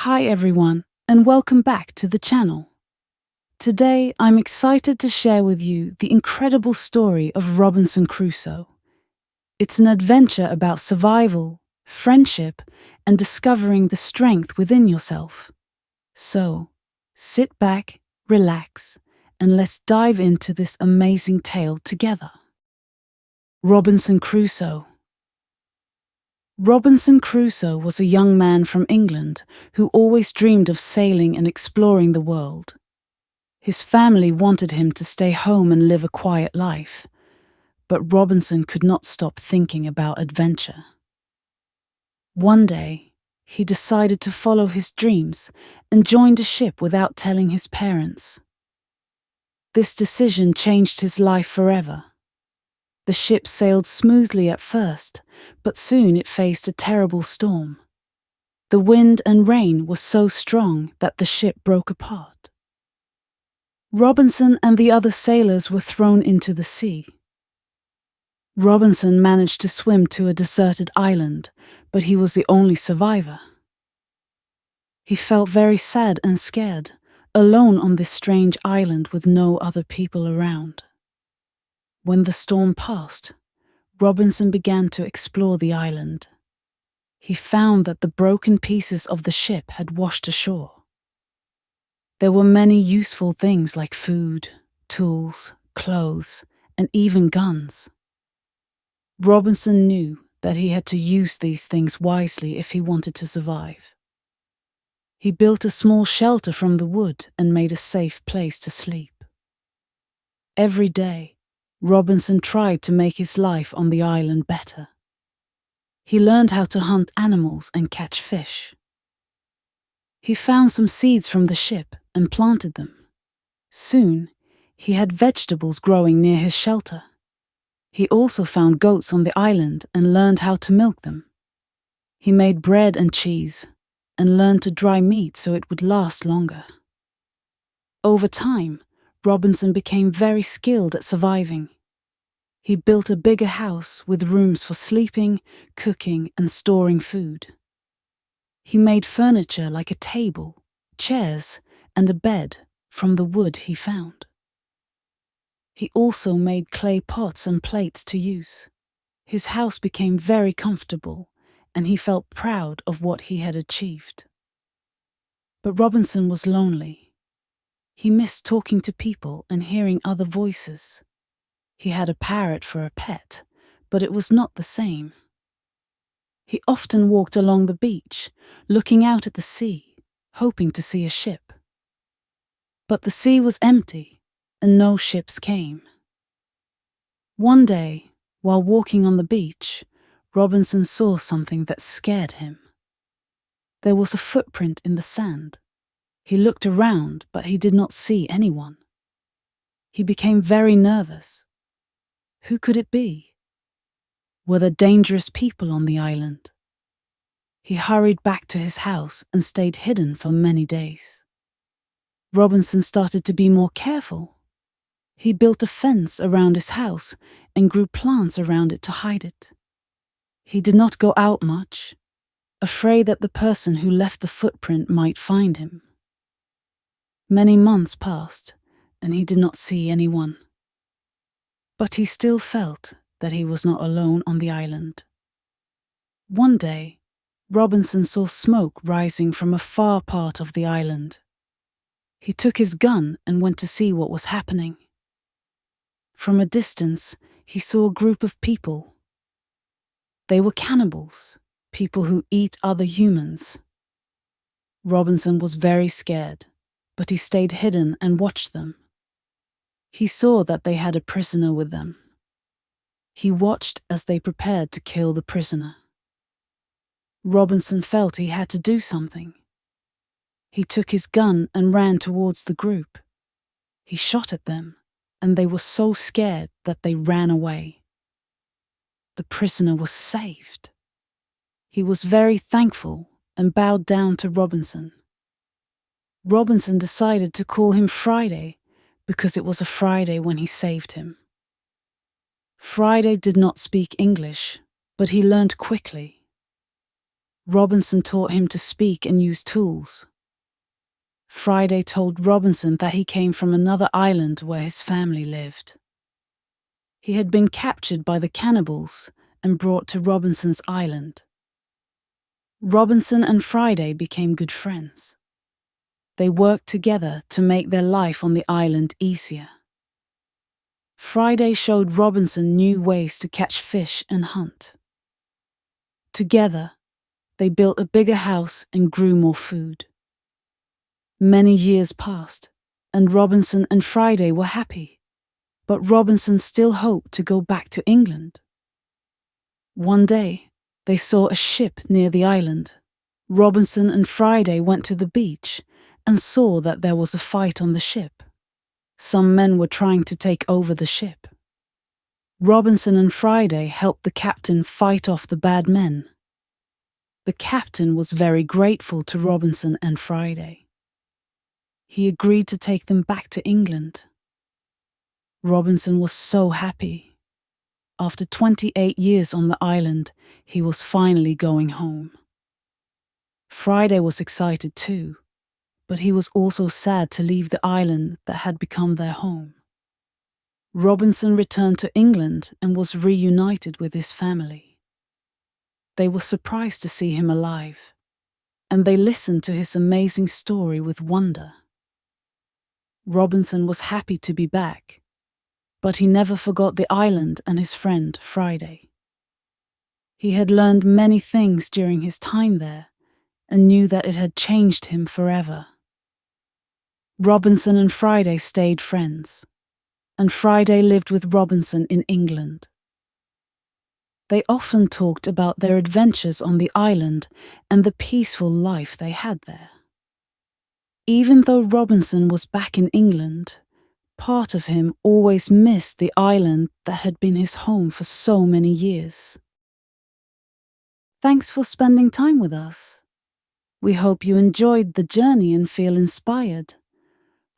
Hi everyone, and welcome back to the channel. Today I'm excited to share with you the incredible story of Robinson Crusoe. It's an adventure about survival, friendship, and discovering the strength within yourself. So, sit back, relax, and let's dive into this amazing tale together. Robinson Crusoe. Robinson Crusoe was a young man from England who always dreamed of sailing and exploring the world. His family wanted him to stay home and live a quiet life, but Robinson could not stop thinking about adventure. One day, he decided to follow his dreams and joined a ship without telling his parents. This decision changed his life forever. The ship sailed smoothly at first, but soon it faced a terrible storm. The wind and rain were so strong that the ship broke apart. Robinson and the other sailors were thrown into the sea. Robinson managed to swim to a deserted island, but he was the only survivor. He felt very sad and scared, alone on this strange island with no other people around. When the storm passed, Robinson began to explore the island. He found that the broken pieces of the ship had washed ashore. There were many useful things like food, tools, clothes, and even guns. Robinson knew that he had to use these things wisely if he wanted to survive. He built a small shelter from the wood and made a safe place to sleep. Every day, Robinson tried to make his life on the island better. He learned how to hunt animals and catch fish. He found some seeds from the ship and planted them. Soon, he had vegetables growing near his shelter. He also found goats on the island and learned how to milk them. He made bread and cheese and learned to dry meat so it would last longer. Over time, Robinson became very skilled at surviving. He built a bigger house with rooms for sleeping, cooking, and storing food. He made furniture like a table, chairs, and a bed from the wood he found. He also made clay pots and plates to use. His house became very comfortable, and he felt proud of what he had achieved. But Robinson was lonely. He missed talking to people and hearing other voices. He had a parrot for a pet, but it was not the same. He often walked along the beach, looking out at the sea, hoping to see a ship. But the sea was empty, and no ships came. One day, while walking on the beach, Robinson saw something that scared him. There was a footprint in the sand. He looked around, but he did not see anyone. He became very nervous. Who could it be? Were there dangerous people on the island? He hurried back to his house and stayed hidden for many days. Robinson started to be more careful. He built a fence around his house and grew plants around it to hide it. He did not go out much, afraid that the person who left the footprint might find him. Many months passed, and he did not see anyone. But he still felt that he was not alone on the island. One day, Robinson saw smoke rising from a far part of the island. He took his gun and went to see what was happening. From a distance, he saw a group of people. They were cannibals, people who eat other humans. Robinson was very scared, but he stayed hidden and watched them. He saw that they had a prisoner with them. He watched as they prepared to kill the prisoner. Robinson felt he had to do something. He took his gun and ran towards the group. He shot at them, and they were so scared that they ran away. The prisoner was saved. He was very thankful and bowed down to Robinson. Robinson decided to call him Friday because it was a Friday when he saved him. Friday did not speak English, but he learned quickly. Robinson taught him to speak and use tools. Friday told Robinson that he came from another island where his family lived. He had been captured by the cannibals and brought to Robinson's island. Robinson and Friday became good friends. They worked together to make their life on the island easier. Friday showed Robinson new ways to catch fish and hunt. Together, they built a bigger house and grew more food. Many years passed, and Robinson and Friday were happy, but Robinson still hoped to go back to England. One day, they saw a ship near the island. Robinson and Friday went to the beach and saw that there was a fight on the ship. Some men were trying to take over the ship. Robinson and Friday helped the captain fight off the bad men. The captain was very grateful to Robinson and Friday. He agreed to take them back to England. Robinson was so happy. After 28 years on the island, he was finally going home. Friday was excited too, but he was also sad to leave the island that had become their home. Robinson returned to England and was reunited with his family. They were surprised to see him alive, and they listened to his amazing story with wonder. Robinson was happy to be back, but he never forgot the island and his friend Friday. He had learned many things during his time there and knew that it had changed him forever. Robinson and Friday stayed friends, and Friday lived with Robinson in England. They often talked about their adventures on the island and the peaceful life they had there. Even though Robinson was back in England, part of him always missed the island that had been his home for so many years. Thanks for spending time with us. We hope you enjoyed the journey and feel inspired.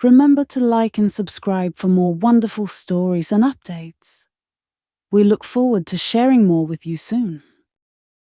Remember to like and subscribe for more wonderful stories and updates. We look forward to sharing more with you soon.